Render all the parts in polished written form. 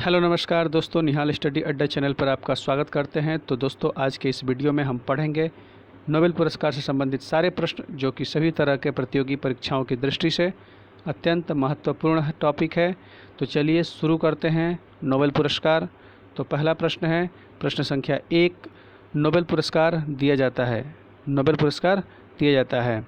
Hello नमस्कार दोस्तों, निहाल study अड्डा चैनल पर आपका स्वागत करते हैं। तो दोस्तों, आज के इस वीडियो में हम पढ़ेंगे नोबेल पुरस्कार से संबंधित सारे प्रश्न जो कि सभी तरह के प्रतियोगी परीक्षाओं की दृष्टि से अत्यंत महत्वपूर्ण टॉपिक है। तो चलिए शुरू करते हैं। नोबेल पुरस्कार। तो पहला प्रश्न है, प्रश्न संख्या 1, नोबेल पुरस्कार दिया जाता है। नोबेल पुरस्कार दिया जाता है।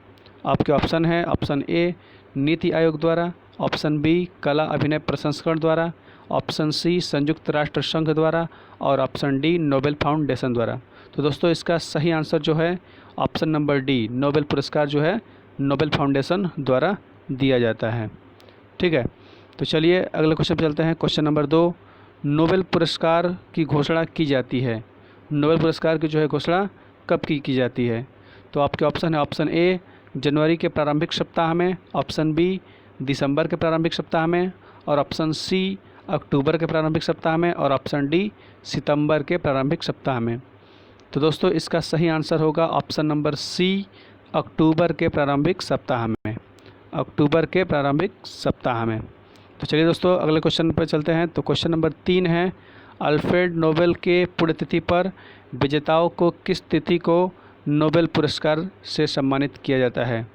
आपके ऑप्शन है, ऑप्शन ए नीति आयोग द्वारा, ऑप्शन बी कला अभिनय प्रसंस्करण द्वारा, ऑप्शन सी संयुक्त राष्ट्र संघ द्वारा और ऑप्शन डी नोबेल फाउंडेशन द्वारा। तो दोस्तों, इसका सही आंसर जो है ऑप्शन नंबर डी, नोबेल पुरस्कार जो है नोबेल फाउंडेशन द्वारा दिया जाता है। ठीक है, तो चलिए अगले क्वेश्चन पर चलते हैं। क्वेश्चन नंबर 2, नोबेल पुरस्कार की घोषणा की जाती है। नोबेल पुरस्कार की जो है घोषणा कब की जाती है? तो आपके ऑप्शन है, ऑप्शन ए जनवरी के प्रारंभिक सप्ताह में, ऑप्शन बी दिसंबर के प्रारंभिक सप्ताह में, और ऑप्शन सी अक्टूबर के प्रारंभिक सप्ताह में, और ऑप्शन डी सितंबर के प्रारंभिक सप्ताह में। तो दोस्तों, इसका सही आंसर होगा ऑप्शन नंबर सी, अक्टूबर के प्रारंभिक सप्ताह में। अक्टूबर के प्रारंभिक सप्ताह में। तो चलिए दोस्तों, अगले क्वेश्चन पर चलते हैं। तो क्वेश्चन नंबर 3 है, अल्फ्रेड नोबेल के पुण्यतिथि पर विजेताओं को किस तिथि को नोबेल पुरस्कार से सम्मानित किया जाता है?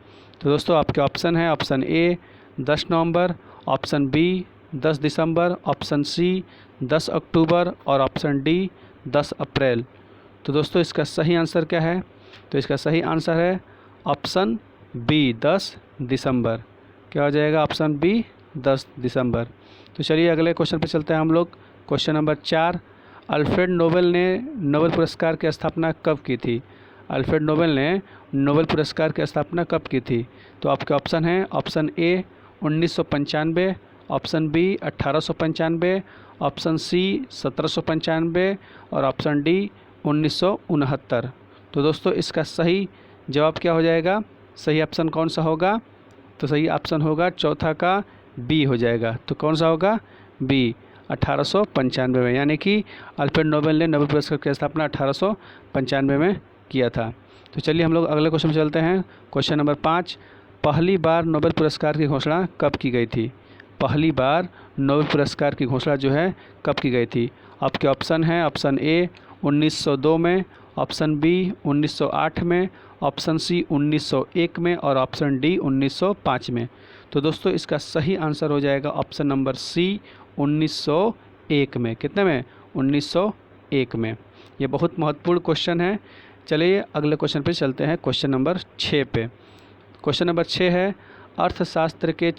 तो दोस्तों, आपके ऑप्शन है, ऑप्शन ए 10 नवंबर, ऑप्शन बी 10 दिसंबर, ऑप्शन सी 10 अक्टूबर और ऑप्शन डी 10 अप्रैल। तो दोस्तों, इसका सही आंसर क्या है? तो इसका सही आंसर है ऑप्शन बी 10 दिसंबर। क्या हो जाएगा? ऑप्शन बी 10 दिसंबर। तो चलिए अगले क्वेश्चन पे चलते हैं हम लोग। क्वेश्चन नंबर 4, अल्फ्रेड नोबेल ने नोबेल पुरस्कार की स्थापना कब की थी? अल्फ्रेड नोबेल ने नोबेल पुरस्कार की स्थापना कब की थी? तो आपके ऑप्शन हैं, option A 1995, option B 1895, option C 1795 और ऑप्शन डी 1969। तो दोस्तों, इसका सही जवाब क्या हो जाएगा? सही ऑप्शन कौन सा होगा? तो सही ऑप्शन होगा चौथा का बी हो जाएगा। तो कौन सा होगा? बी 1895 में, यानी कि अल्फ्रेड नोबेल ने नोबेल पुरस्कार की स्थापना 1895 में किया था। तो चलिए हम लोग अगले क्वेश्चन में चलते हैं। क्वेश्चन नंबर 5, पहली बार नोबेल पुरस्कार की घोषणा कब की गई थी? पहली बार नोबेल पुरस्कार की घोषणा जो है कब की गई थी? आपके ऑप्शन हैं, ऑप्शन ए 1902 में, ऑप्शन बी 1908 में, ऑप्शन सी 1901 में और ऑप्शन डी 1905 में। तो दोस्तों, इसका सही आंसर हो जाएगा ऑप्शन नंबर सी 1901 में। कितने में? 1901 में। ये बहुत महत्वपूर्ण क्वेश्चन है। चलिए अगले क्वेश्चन पे चलते हैं, क्वेश्चन नंबर 6 पे। क्वेश्चन नंबर 6 है, अर्थशास्त्र के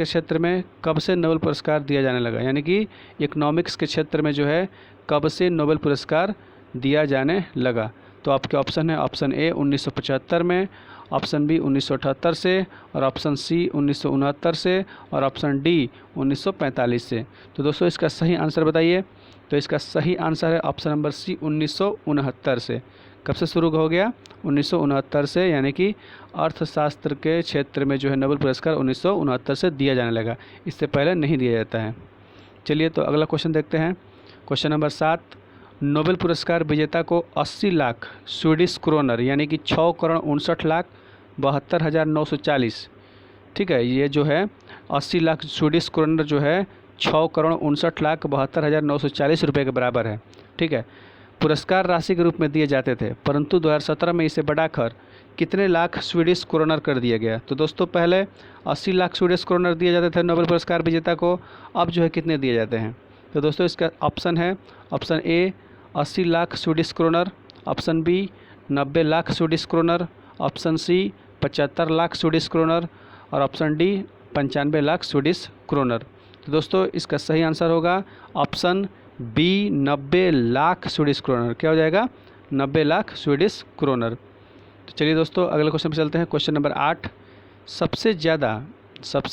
क्षेत्र में कब से नोबेल पुरस्कार दिया जाने लगा? यानी कि इकोनॉमिक्स के क्षेत्र में जो है कब से नोबेल पुरस्कार दिया जाने लगा? तो आपके ऑप्शन है, ऑप्शन ए 1975 में, ऑप्शन बी 1978 से और ऑप्शन सी 1969 से और ऑप्शन डी 1945 से। तो दोस्तों, इसका सही आंसर बताइए। तो इसका सही आंसर है ऑप्शन नंबर सी 1969 से। कब से शुरू हो गया? 1969 से, यानी कि अर्थशास्त्र के क्षेत्र में जो है नोबेल पुरस्कार 1969 से दिया जाने लगा। इससे पहले नहीं दिया जाता है। चलिए तो अगला क्वेश्चन देखते हैं। क्वेश्चन नंबर 7, नोबेल पुरस्कार विजेता को 80 लाख स्वीडिश क्रोनर यानी कि 6,59,72,940, ठीक है, ये जो है 80 लाख स्वीडिश क्रोनर जो है 6,59,72,940 रुपये के बराबर है। ठीक है, पुरस्कार राशि के रूप में दिए जाते थे, परंतु 2017 में इसे बढ़ाकर कितने लाख स्वीडिश क्रोनर कर दिया गया? तो दोस्तों, पहले 80 लाख स्वीडिश क्रोनर दिए जाते थे नोबेल पुरस्कार विजेता को, अब जो है कितने दिए जाते हैं? तो दोस्तों, इसका ऑप्शन है, option A 80 lakh Swedish kronor, option B 90 lakh Swedish kronor, option C 75 lakh Swedish kronor और option D 95 lakh Swedish kronor. तो दोस्तों, इसका सही आंसर होगा option B 90 lakh Swedish kronor. क्या हो जाएगा? 90 लाख स्वीडिश क्रोनर। तो चलिए दोस्तों, अगले क्वेश्चन पर चलते हैं। क्वेश्चन नंबर 8, सबसे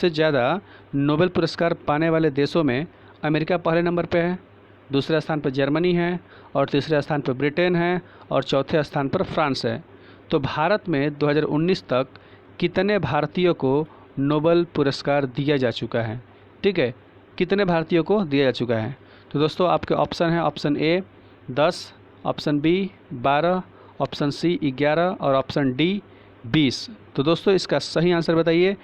ज़्यादा नोबेल पुरस्कार पाने वाले देशों में अमेरिका पहले नंबर पे है, दूसरे स्थान पर जर्मनी है और तीसरे स्थान पर ब्रिटेन है और चौथे स्थान पर फ्रांस है। तो भारत में 2019 तक कितने भारतीयों को नोबेल पुरस्कार दिया जा चुका है? ठीक है, कितने भारतीयों को दिया जा चुका है? तो दोस्तों, आपके ऑप्शन है, option A 10, option B 12, option C 11 और ऑप्शन डी 20। तो दोस्तों, इसका सही आंसर बताइए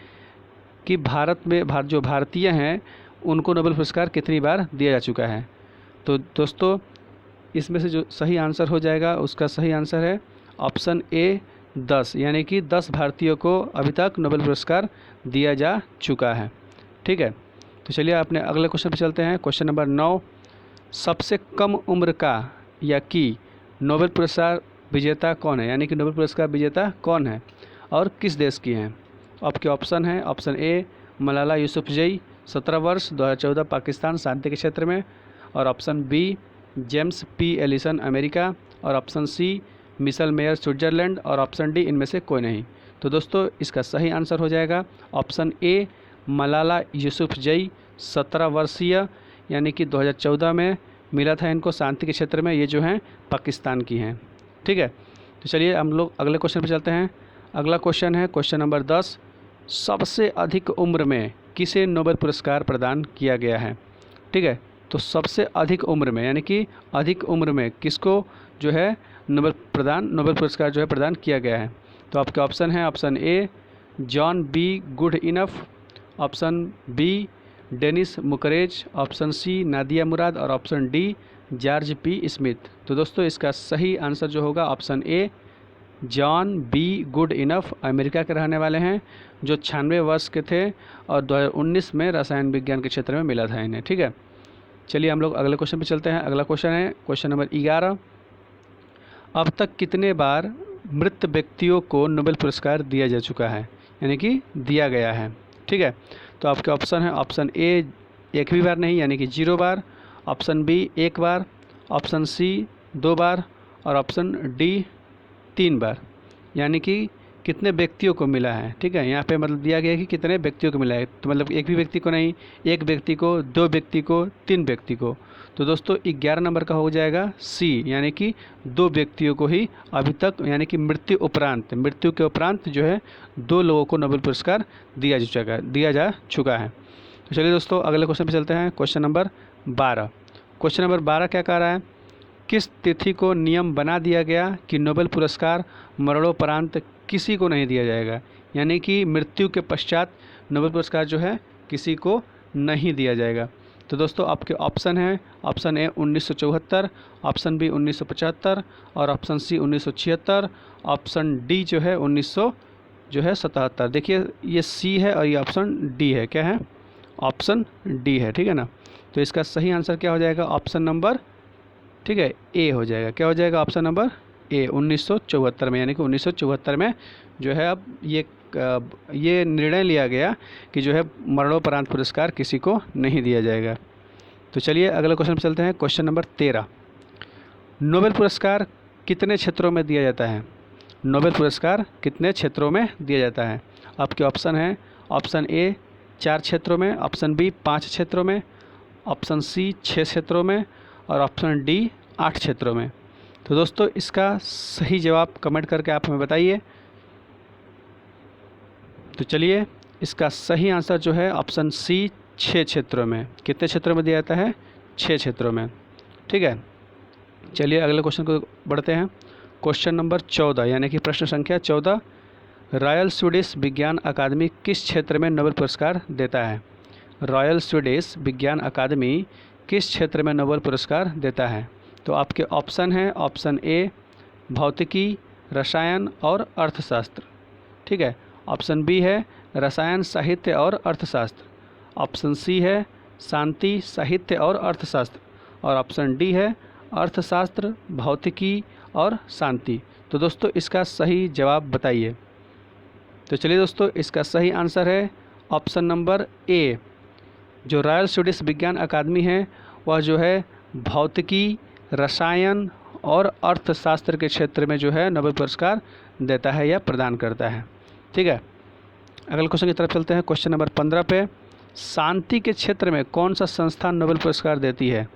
कि भारत में जो भारतीय हैं उनको नोबेल पुरस्कार कितनी बार दिया जा चुका है। तो दोस्तों इसमें से जो सही आंसर हो जाएगा उसका सही आंसर है ऑप्शन ए 10, यानी कि 10 भारतीयों को अभी तक नोबेल पुरस्कार दिया जा चुका है। ठीक है, तो चलिए अपने अगले क्वेश्चन पर चलते हैं। क्वेश्चन नंबर 9, सबसे कम उम्र का या कि नोबेल पुरस्कार विजेता कौन है, यानी कि नोबेल पुरस्कार विजेता कौन है और किस देश की हैं। आपके ऑप्शन है, ऑप्शन ए मलाला यूसुफजई 17 वर्ष 2014 पाकिस्तान शांति के क्षेत्र में, और option B James P Allison America, और option C Michel Mayor Switzerland, और ऑप्शन डी इनमें से कोई नहीं। तो दोस्तों इसका सही आंसर हो जाएगा ऑप्शन ए मलाला यूसुफजई 17 वर्षीय, यानी कि 2014 में मिला था इनको शांति के क्षेत्र में। ये जो हैं पाकिस्तान की हैं। ठीक है, तो चलिए हम लोग अगले क्वेश्चन पर चलते हैं। अगला क्वेश्चन है क्वेश्चन नंबर 10, सबसे अधिक उम्र में किसे नोबेल पुरस्कार प्रदान किया गया है। ठीक है, तो सबसे अधिक उम्र में यानी कि अधिक उम्र में किसको जो है नोबेल पुरस्कार जो है प्रदान किया गया है। तो आपके ऑप्शन है, option A John B Goodenough, option B Denis Mukwege, option C Nadia Murad, और option D George P Smith. तो दोस्तों इसका सही आंसर जो होगा option A John B Goodenough, America के रहने वाले हैं, जो 96 वर्ष के थे और 2019 में रसायन विज्ञान के क्षेत्र में मिला था इन्हें। ठीक है, चलिए हम लोग अगले क्वेश्चन पे चलते हैं। अगला क्वेश्चन है क्वेश्चन नंबर 11, अब तक कितने बार मृत व्यक्तियों को नोबेल पुरस्कार दिया जा चुका है, यानी कि दिया गया है। ठीक है, तो आपके ऑप्शन है, ऑप्शन ए एक भी बार नहीं यानी कि 0 बार, ऑप्शन बी 1 बार, ऑप्शन सी 2 बार, और ऑप्शन डी 3 बार, यानी कि कितने व्यक्तियों को मिला है। ठीक है, यहाँ पे मतलब दिया गया है कि कितने व्यक्तियों को मिला है, तो मतलब एक भी व्यक्ति को नहीं, एक व्यक्ति को, 2 व्यक्ति को, 3 व्यक्ति को। तो दोस्तों 11 नंबर का हो जाएगा सी, यानी कि 2 व्यक्तियों को ही अभी तक, यानी कि मृत्यु के उपरांत जो है 2 लोगों को नोबेल पुरस्कार दिया जा चुका है। तो चलिए दोस्तों अगले क्वेश्चन पे चलते हैं। क्वेश्चन नंबर 12, क्वेश्चन नंबर 12 क्या कह रहा है, किस तिथि को नियम बना दिया गया कि नोबेल पुरस्कार मरणोपरांत किसी को नहीं दिया जाएगा, यानी कि मृत्यु के पश्चात नोबेल पुरस्कार जो है किसी को नहीं दिया जाएगा। तो दोस्तों आपके ऑप्शन हैं, ऑप्शन ए 1974, ऑप्शन बी 1975, और ऑप्शन सी 1976, ऑप्शन डी जो है 1977। देखिए ये सी है और ये ऑप्शन डी है। क्या है, ऑप्शन डी है। ठीक है ना, तो इसका सही आंसर क्या हो जाएगा, ऑप्शन नंबर, ठीक है, ए हो जाएगा। क्या हो जाएगा, ऑप्शन नंबर ए 1974 में, यानी कि 1974 में जो है अब ये निर्णय लिया गया कि जो है मरणोपरांत पुरस्कार किसी को नहीं दिया जाएगा। तो चलिए अगले क्वेश्चन पर चलते हैं। क्वेश्चन नंबर 13, नोबेल पुरस्कार कितने क्षेत्रों में दिया जाता है। नोबेल पुरस्कार कितने क्षेत्रों में दिया जाता है। आपके ऑप्शन हैं, ऑप्शन ए 4 क्षेत्रों में, ऑप्शन बी 5 क्षेत्रों में, ऑप्शन सी 6 क्षेत्रों में, और ऑप्शन डी 8 क्षेत्रों में। तो दोस्तों इसका सही जवाब कमेंट करके आप हमें बताइए। तो चलिए इसका सही आंसर जो है ऑप्शन सी 6 क्षेत्रों में। कितने क्षेत्रों में दिया जाता है, 6 क्षेत्रों में। ठीक है, चलिए अगले क्वेश्चन को बढ़ते हैं। क्वेश्चन नंबर 14 यानी कि प्रश्न संख्या 14, रॉयल स्वीडिश विज्ञान अकादमी किस क्षेत्र में नोबेल पुरस्कार देता है। रॉयल स्वीडिश विज्ञान अकादमी किस क्षेत्र में नोबेल पुरस्कार देता है। तो आपके ऑप्शन हैं, ऑप्शन ए भौतिकी, रसायन और अर्थशास्त्र। ठीक है, ऑप्शन बी है रसायन साहित्य और अर्थशास्त्र, ऑप्शन सी है शांति साहित्य और अर्थशास्त्र, और ऑप्शन डी है अर्थशास्त्र भौतिकी और शांति। तो दोस्तों इसका सही जवाब बताइए। तो चलिए दोस्तों इसका सही आंसर है ऑप्शन नंबर ए। जो रॉयल स्वीडिश विज्ञान अकादमी है वह जो है भौतिकी, रसायन और अर्थशास्त्र के क्षेत्र में जो है नोबेल पुरस्कार देता है या प्रदान करता है। ठीक है, अगले क्वेश्चन की तरफ चलते हैं। क्वेश्चन नंबर 15 पे, शांति के क्षेत्र में कौन सा संस्था नोबेल पुरस्कार देती है।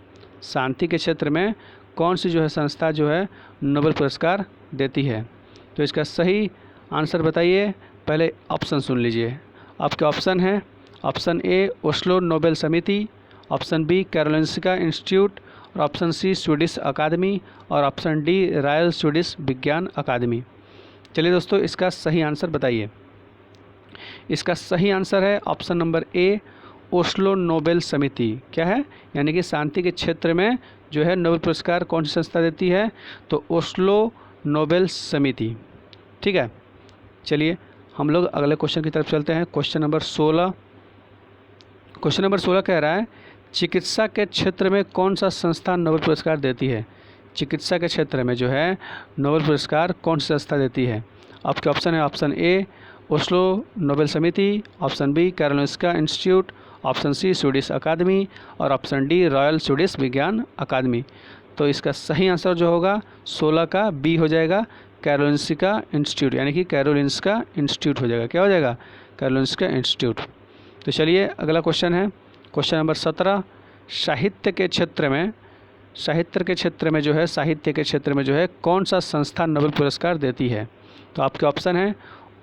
शांति के क्षेत्र में कौन सी जो है संस्था जो है नोबेल पुरस्कार देती है। तो इसका सही आंसर बताइए। पहले ऑप्शन सुन लीजिए। आपके ऑप्शन हैं, ऑप्शन ए ओस्लो नोबेल समिति, ऑप्शन बी कैरोलिंस्का इंस्टीट्यूट, और ऑप्शन सी स्वीडिश अकादमी, और ऑप्शन डी रॉयल स्वीडिश विज्ञान अकादमी। चलिए दोस्तों इसका सही आंसर बताइए। इसका सही आंसर है ऑप्शन नंबर ए ओस्लो नोबेल समिति क्या है, यानी कि शांति के क्षेत्र में जो है नोबेल पुरस्कार कौन सी संस्था देती है, तो ओस्लो नोबेल समिति। ठीक है, चलिए हम लोग अगले क्वेश्चन की तरफ चलते हैं। Question number 16। क्वेश्चन नंबर 16 कह रहा है चिकित्सा के क्षेत्र में कौन सा संस्था नोबेल पुरस्कार देती है। चिकित्सा के क्षेत्र में जो है नोबेल पुरस्कार कौन सी संस्था देती है। आपके ऑप्शन है, ऑप्शन ए ओस्लो नोबेल समिति, option B Karolinska Institute, option C Swedish अकादमी और ऑप्शन डी रॉयल स्वीडिश विज्ञान अकादमी। तो इसका सही आंसर जो होगा 16 का बी हो जाएगा, कैरोलिंस्का इंस्टीट्यूट, यानी कि कैरोलिंस्का इंस्टीट्यूट हो जाएगा। क्या हो जाएगा, कैरोलिंस्का इंस्टीट्यूट। तो चलिए अगला क्वेश्चन है क्वेश्चन नंबर 17। साहित्य के क्षेत्र में जो है कौन सा संस्था नोबेल पुरस्कार देती है। तो आपके ऑप्शन है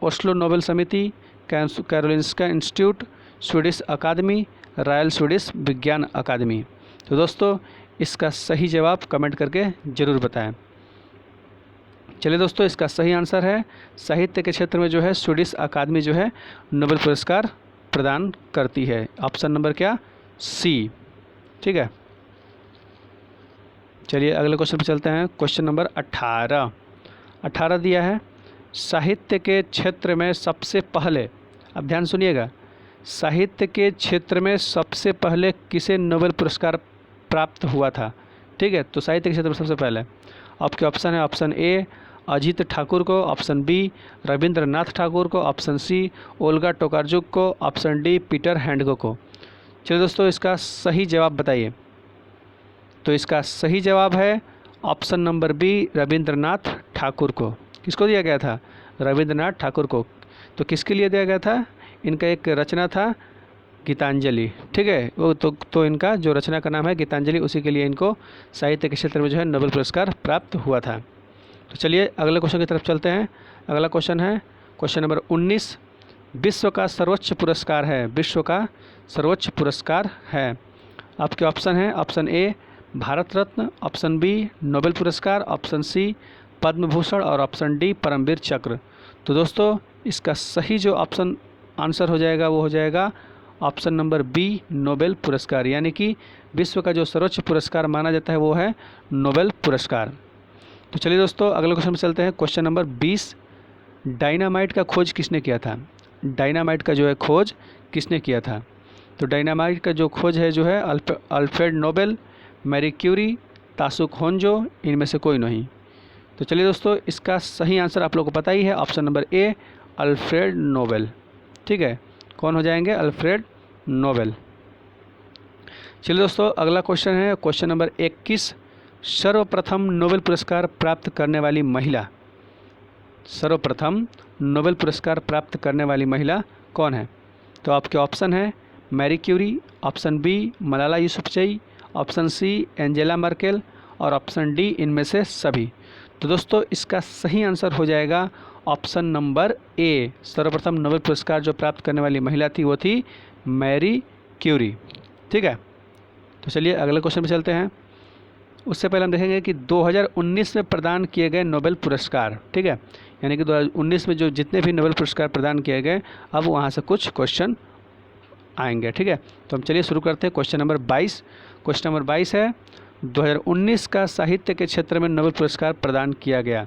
ओस्लो नोबेल समिति, कैरोलिंस्का इंस्टीट्यूट, स्वीडिश अकादमी, रॉयल स्वीडिश विज्ञान अकादमी। तो दोस्तों इसका सही जवाब कमेंट करके ज़रूर बताएं। चलिए दोस्तों, इसका सही आंसर है साहित्य के क्षेत्र में जो है स्वीडिश अकादमी जो है नोबेल पुरस्कार प्रदान करती है। ऑप्शन नंबर क्या, सी। ठीक है, चलिए अगले क्वेश्चन पर चलते हैं। क्वेश्चन नंबर 18 दिया है साहित्य के क्षेत्र में सबसे पहले, अब ध्यान सुनिएगा, साहित्य के क्षेत्र में सबसे पहले किसे नोबेल पुरस्कार प्राप्त हुआ था। ठीक है, तो साहित्य के क्षेत्र में सबसे पहले आपके ऑप्शन है, ऑप्शन ए अजीत ठाकुर को, ऑप्शन बी रविंद्रनाथ ठाकुर को, ऑप्शन सी ओल्गा टोकार्जुक को, ऑप्शन डी पीटर हैंडके को। चलिए दोस्तों इसका सही जवाब बताइए। तो इसका सही जवाब है option number B Rabindranath Thakur को। किसको दिया गया था, रविंद्रनाथ ठाकुर को। तो किसके लिए दिया गया था, इनका एक रचना था गीतांजलि। ठीक है, वो तो इनका जो रचना का नाम है गीतांजलि, उसी के लिए इनको साहित्य के क्षेत्र में जो है नोबेल पुरस्कार प्राप्त हुआ था। तो चलिए अगले क्वेश्चन की तरफ चलते हैं। अगला क्वेश्चन है क्वेश्चन नंबर 19। विश्व का सर्वोच्च पुरस्कार है, आपके ऑप्शन है, option A Bharat Ratna, option B Nobel पुरस्कार, ऑप्शन सी पद्म भूषण और ऑप्शन डी परमवीर चक्र। तो दोस्तों इसका सही जो ऑप्शन आंसर हो जाएगा वो हो जाएगा ऑप्शन नंबर बी नोबेल पुरस्कार, यानी कि विश्व का जो सर्वोच्च पुरस्कार माना जाता है वो है नोबेल पुरस्कार। तो चलिए दोस्तों अगले क्वेश्चन में चलते हैं। Question number 20। डायनामाइट का खोज किसने किया था। डायनामाइट का जो है खोज किसने किया था। तो डायनामाइट का जो खोज है जो है Alfred Nobel, Marie Curie, Tasuku Honjo, इनमें से कोई नहीं। तो चलिए दोस्तों इसका सही आंसर आप लोगों को पता ही है, ऑप्शन नंबर ए अल्फ्रेड नोबेल। ठीक है, कौन हो जाएंगे, अल्फ्रेड नोबेल। चलिए दोस्तों अगला क्वेश्चन है क्वेश्चन नंबर 21। सर्वप्रथम नोबेल पुरस्कार प्राप्त करने वाली महिला, सर्वप्रथम नोबेल पुरस्कार प्राप्त करने वाली महिला कौन है। तो आपके ऑप्शन है Marie Curie, option B Malala Yousafzai, option C Angela Merkel और ऑप्शन डी इनमें से सभी। तो दोस्तों इसका सही आंसर हो जाएगा ऑप्शन नंबर ए। सर्वप्रथम नोबेल पुरस्कार जो प्राप्त करने वाली महिला थी वो थी मैरी क्यूरी। ठीक है, तो चलिए अगले क्वेश्चन पे चलते हैं। उससे पहले हम देखेंगे कि 2019 में प्रदान किए गए नोबेल पुरस्कार। ठीक है, यानी कि 2019 में जो जितने भी नोबेल पुरस्कार प्रदान किए गए अब वहाँ से कुछ क्वेश्चन आएंगे। ठीक है, तो हम चलिए शुरू करते हैं। Question number 22। क्वेश्चन नंबर 22 है 2019 का साहित्य के क्षेत्र में नोबेल पुरस्कार प्रदान किया गया।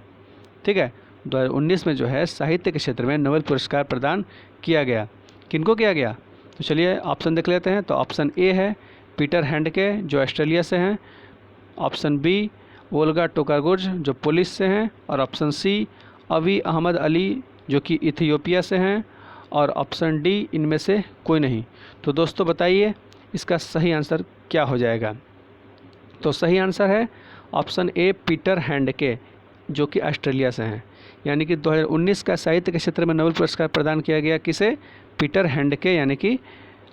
ठीक है, 2019 में जो है साहित्य के क्षेत्र में नोबेल पुरस्कार प्रदान किया गया, किनको किया गया। तो चलिए ऑप्शन देख लेते हैं। तो ऑप्शन ए है पीटर हैंडके जो ऑस्ट्रेलिया से हैं, ऑप्शन बी ओल्गा टोकार्जुक जो पोलिस से हैं, और ऑप्शन सी अबी अहमद अली जो कि इथियोपिया से हैं, और ऑप्शन डी इनमें से कोई नहीं। तो दोस्तों बताइए इसका सही आंसर क्या हो जाएगा। तो सही आंसर है ऑप्शन ए पीटर हैंडके जो कि ऑस्ट्रेलिया से हैं, यानी कि 2019 का साहित्य के क्षेत्र में नोबेल पुरस्कार प्रदान किया गया किसे, पीटर हैंडके, यानी कि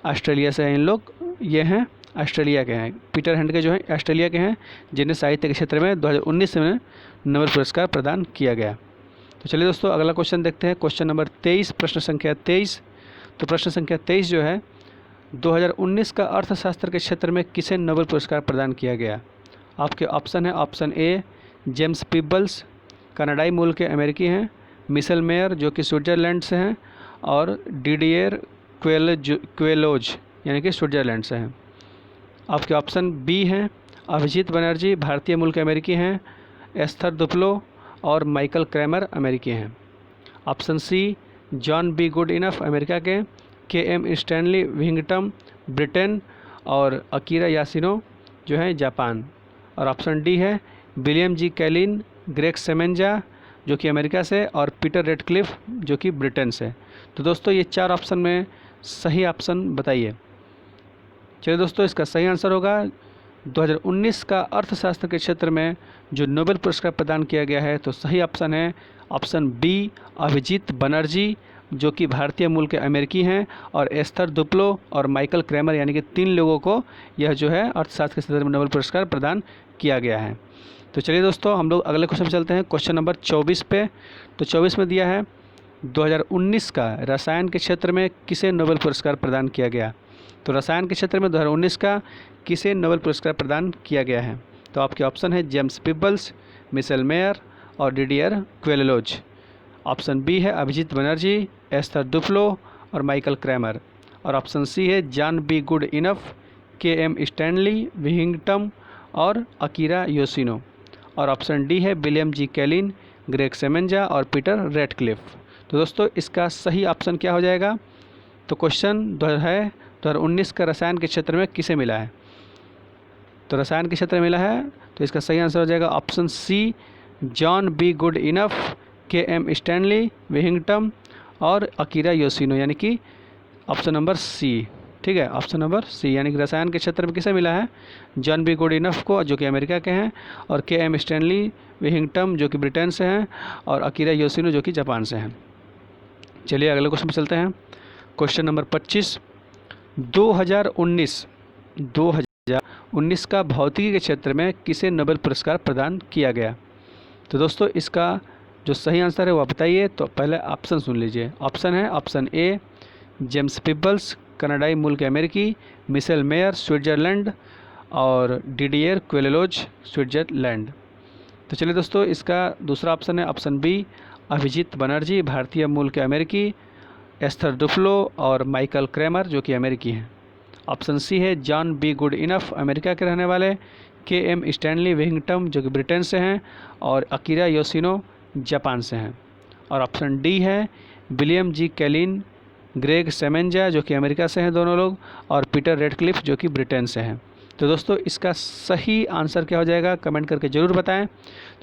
ऑस्ट्रेलिया से हैं इन लोग, ये हैं ऑस्ट्रेलिया के हैं। पीटर हैंडके जो हैं ऑस्ट्रेलिया के हैं जिन्हें साहित्य के क्षेत्र में 2019 में नोबेल पुरस्कार प्रदान किया गया। तो चलिए दोस्तों अगला क्वेश्चन देखते हैं। क्वेश्चन नंबर 23, प्रश्न संख्या 23। तो प्रश्न संख्या 23 जो है 2019 का अर्थशास्त्र के क्षेत्र में किसे नोबेल पुरस्कार प्रदान किया गया। आपके ऑप्शन है, ऑप्शन ए जेम्स पीबल्स कनाडाई मूल के अमेरिकी हैं, मिशेल मेयर जो कि स्विट्ज़रलैंड से हैं, और डिडियर क्वेलोज यानी कि स्विट्ज़रलैंड से हैं। आपके ऑप्शन बी हैं अभिजीत बनर्जी भारतीय मूल के अमेरिकी हैं, एस्थर दुफ्लो और माइकल क्रैमर अमेरिकी हैं। Option C John B Goodenough America के एम स्टैनली विंगटम ब्रिटेन और अकीरा यासिनो जो है जापान। और ऑप्शन डी है William G Kaelin Gregg Semenza जो कि अमेरिका से और पीटर रेडक्लिफ जो कि ब्रिटेन से। तो दोस्तों ये 4 ऑप्शन में सही ऑप्शन बताइए। चलिए दोस्तों, इसका सही आंसर होगा 2019 का अर्थशास्त्र के क्षेत्र में जो नोबेल पुरस्कार प्रदान किया गया है, तो सही ऑप्शन है ऑप्शन बी अभिजीत बनर्जी जो कि भारतीय मूल के अमेरिकी हैं, और एस्थर दुफ्लो और माइकल क्रैमर यानी कि 3 लोगों को यह जो है अर्थशास्त्र के क्षेत्र में नोबेल पुरस्कार प्रदान किया गया है। तो चलिए दोस्तों, हम लोग अगले क्वेश्चन पर चलते हैं, क्वेश्चन नंबर 24 पे। तो 24 में दिया है 2019 का रसायन के क्षेत्र में किसे नोबेल पुरस्कार प्रदान किया गया। तो रसायन के क्षेत्र में 2019 का किसे नोबेल पुरस्कार प्रदान किया गया है। तो आपके ऑप्शन है जेम्स पीबल्स, मिशेल मेयर और डिडियर क्वेलेलोज। ऑप्शन बी है अभिजीत बनर्जी, एस्थर दुफ्लो और माइकल क्रैमर। और ऑप्शन सी है जॉन बी गुड इनफ, के एम स्टैनली विंगटम और अकीरा योशिनो। और ऑप्शन डी है William G Kaelin, Gregg Semenza और पीटर रेडक्लिफ। तो दोस्तों इसका सही ऑप्शन क्या हो जाएगा। तो क्वेश्चन है 2019 का रसायन के क्षेत्र में किसे मिला है। तो रसायन के क्षेत्र में मिला है, तो इसका सही आंसर हो जाएगा option C John B Goodenough, के एम स्टैनली विंगटम और अकीरा योशिनो, यानी कि ऑप्शन नंबर सी। ठीक है, ऑप्शन नंबर सी, यानी कि रसायन के क्षेत्र में किसे मिला है, जॉन बी गुड इनफ को जो कि अमेरिका के हैं, और के एम स्टैनली विंगटम जो कि ब्रिटेन से हैं, और अकीरा योशिनो जो कि जापान से हैं। चलिए अगले क्वेश्चन पर चलते हैं, क्वेश्चन नंबर 25। 2019 का भौतिकी के क्षेत्र में किसे नोबेल पुरस्कार प्रदान किया गया। तो दोस्तों इसका जो सही आंसर है वो बताइए। तो पहले ऑप्शन सुन लीजिए। ऑप्शन है ऑप्शन ए जेम्स पीबल्स कनाडाई मूल के अमेरिकी, मिशेल मेयर स्विट्ज़रलैंड और डिडियर क्वेलेलोज स्विट्ज़रलैंड। तो चलिए दोस्तों, इसका दूसरा ऑप्शन है ऑप्शन बी अभिजीत बनर्जी भारतीय मूल के अमेरिकी, एस्थर दुफ्लो और माइकल क्रैमर जो कि अमेरिकी हैं। ऑप्शन सी है John B Goodenough America के रहने वाले, के एम स्टैनली विंगटम जो कि ब्रिटेन से हैं, और अकीरा योशिनो जापान से हैं। और ऑप्शन डी है William G Kaelin Gregg Semenza जो कि अमेरिका से हैं दोनों लोग, और पीटर रेडक्लिफ जो कि ब्रिटेन से हैं। तो दोस्तों इसका सही आंसर क्या हो जाएगा, कमेंट करके ज़रूर बताएं।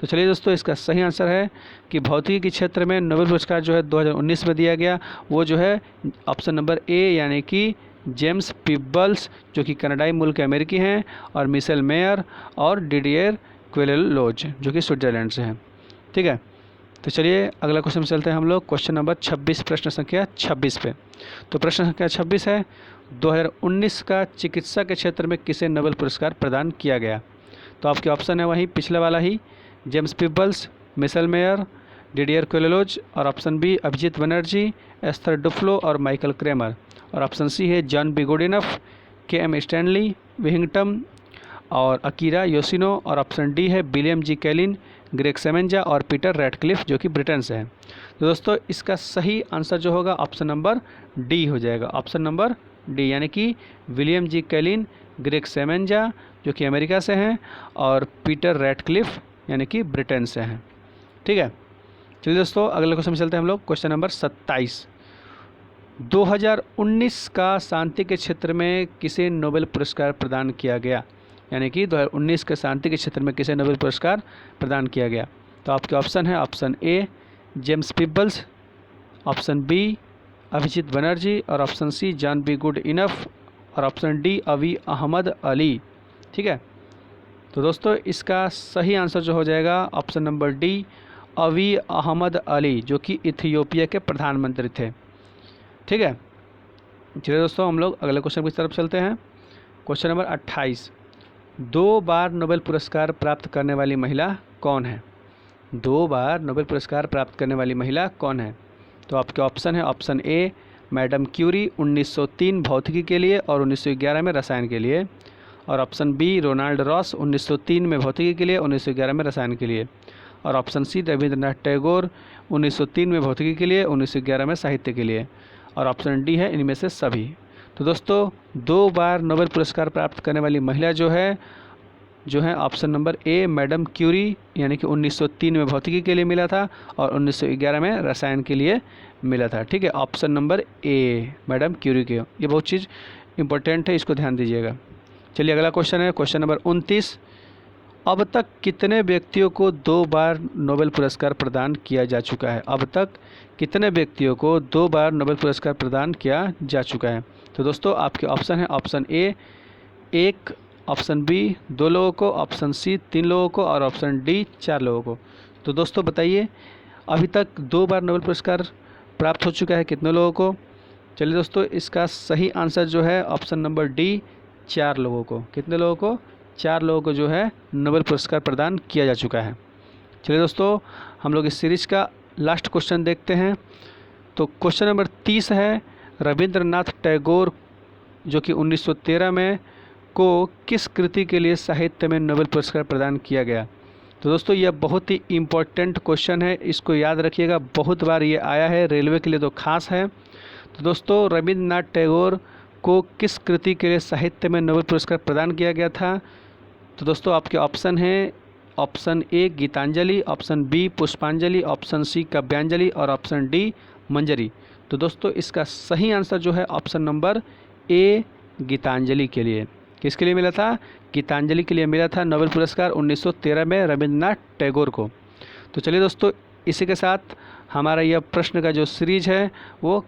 तो चलिए दोस्तों, इसका सही आंसर है कि भौतिकी के क्षेत्र में नोबेल पुरस्कार जो है 2019 में दिया गया, वो जो है ऑप्शन नंबर ए यानी कि जेम्स पीबल्स जो कि कनाडाई मूल के अमेरिकी हैं, और मिशेल मेयर और डिडियर क्वेलेलोज जो कि स्विट्ज़रलैंड से हैं। ठीक है, तो चलिए अगला क्वेश्चन चलते हैं हम लोग, क्वेश्चन नंबर 26, प्रश्न संख्या 26 पे। तो प्रश्न संख्या 26 है 2019 का चिकित्सा के क्षेत्र में किसे नोबेल पुरस्कार प्रदान किया गया। तो आपके ऑप्शन है वही पिछले वाला ही, James Peebles, Michel Mayor, Didier Queloz, और option B Abhijit Banerjee, Esther Duflo और माइकल क्रैमर। और ऑप्शन सी है जॉन बी गुड इनफ, के एम स्टैनली विंगटम और अकीरा योशिनो। और ऑप्शन डी है William G Kaelin, Gregg Semenza और पीटर रेडक्लिफ जो कि ब्रिटेन से हैं। तो दोस्तों इसका सही आंसर जो होगा ऑप्शन नंबर डी हो जाएगा, ऑप्शन नंबर डी, यानी कि William G Kaelin, Gregg Semenza जो कि अमेरिका से हैं, और पीटर रेडक्लिफ यानी कि ब्रिटेन से हैं। ठीक है, चलिए दोस्तों अगले क्वेश्चन में चलते हैं हम लोग, क्वेश्चन नंबर 27। 2019 का शांति के क्षेत्र में किसे नोबेल पुरस्कार प्रदान किया गया, यानी कि 2019 के शांति के क्षेत्र में किसे नोबेल पुरस्कार प्रदान किया गया। तो आपके ऑप्शन है option A James Peebles, option B Abhijit Banerjee, और option C John B Goodenough, और option D Abiy Ahmed Ali. ठीक है, तो दोस्तों इसका सही आंसर जो हो जाएगा option number D Abiy Ahmed Ali जो कि इथियोपिया के प्रधानमंत्री थे। ठीक है, चलिए दोस्तों हम लोग अगले क्वेश्चन की तरफ चलते हैं, क्वेश्चन नंबर 28। 2 बार नोबेल पुरस्कार प्राप्त करने वाली महिला कौन है। 2 बार नोबेल पुरस्कार प्राप्त करने वाली महिला कौन है। तो आपके ऑप्शन है ऑप्शन ए मैडम क्यूरी 1903 भौतिकी के लिए और 1911 में रसायन के लिए, और ऑप्शन बी रोनाल्ड रॉस 1903 में भौतिकी के लिए 1911 में रसायन के लिए, और ऑप्शन सी रविंद्रनाथ टैगोर 1903 में भौतिकी के लिए 1911 में साहित्य के लिए, और ऑप्शन डी है इनमें से सभी। तो दोस्तों 2 बार नोबेल पुरस्कार प्राप्त करने वाली महिला जो है option number A madam Curie, यानी कि 1903 में भौतिकी के लिए मिला था और 1911 में रसायन के लिए मिला था। ठीक है, option number A madam Curie के। ये बहुत चीज़ इंपॉर्टेंट है, इसको ध्यान दीजिएगा। चलिए अगला क्वेश्चन है, क्वेश्चन नंबर 29। अब तक कितने व्यक्तियों को 2 बार नोबेल पुरस्कार प्रदान किया जा चुका है? अब तक कितने व्यक्तियों को 2 बार नोबेल पुरस्कार प्रदान किया जा चुका है? तो दोस्तों आपके ऑप्शन है, ऑप्शन ए 1, ऑप्शन बी 2 लोगों को, ऑप्शन सी 3 लोगों को और ऑप्शन डी 4 लोगों को। तो दोस्तों बताइए अभी तक 2 बार नोबेल पुरस्कार प्राप्त हो चुका है कितने लोगों को? चलिए दोस्तों इसका सही आंसर जो है ऑप्शन नंबर डी 4 लोगों को। कितने लोगों को? 4 लोगों को जो है नोबेल पुरस्कार प्रदान किया जा चुका है। चलिए दोस्तों हम लोग इस सीरीज का लास्ट क्वेश्चन देखते हैं। तो क्वेश्चन नंबर 30 है, रविंद्रनाथ टैगोर जो कि 1913 में को किस कृति के लिए साहित्य में नोबेल पुरस्कार प्रदान किया गया? तो दोस्तों यह बहुत ही इम्पोर्टेंट क्वेश्चन है, इसको याद रखिएगा, बहुत बार ये आया है, रेलवे के लिए तो खास है। तो दोस्तों रविंद्रनाथ टैगोर को किस कृति के लिए साहित्य में नोबेल पुरस्कार प्रदान किया गया था? तो दोस्तों आपके ऑप्शन हैं, option A Gitanjali, option B Pushpanjali, option C Kavyanjali और ऑप्शन डी मंजरी। तो दोस्तों इसका सही आंसर जो है ऑप्शन नंबर ए गीतांजलि के लिए। किसके लिए मिला था? गीतांजलि के लिए मिला था नोबेल पुरस्कार 1913 में रविंद्रनाथ टैगोर को। तो चलिए दोस्तों इसी के साथ हमारा यह प्रश्न का जो सीरीज है वो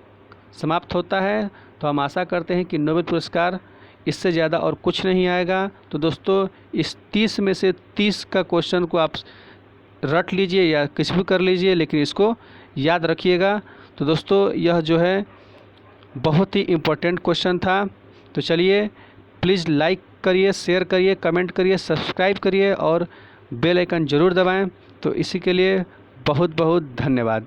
समाप्त होता है। तो हम आशा करते हैं कि नोबेल पुरस्कार इससे ज़्यादा और कुछ नहीं आएगा। तो दोस्तों इस 30 में से 30 का क्वेश्चन को आप रट लीजिए या किसी भी कर लीजिए, लेकिन इसको याद रखिएगा। तो दोस्तों यह जो है बहुत ही इम्पोर्टेंट क्वेश्चन था। तो चलिए प्लीज़ लाइक करिए, शेयर करिए, कमेंट करिए, सब्सक्राइब करिए और बेल आइकन ज़रूर दबाएं। तो इसी के लिए बहुत बहुत धन्यवाद।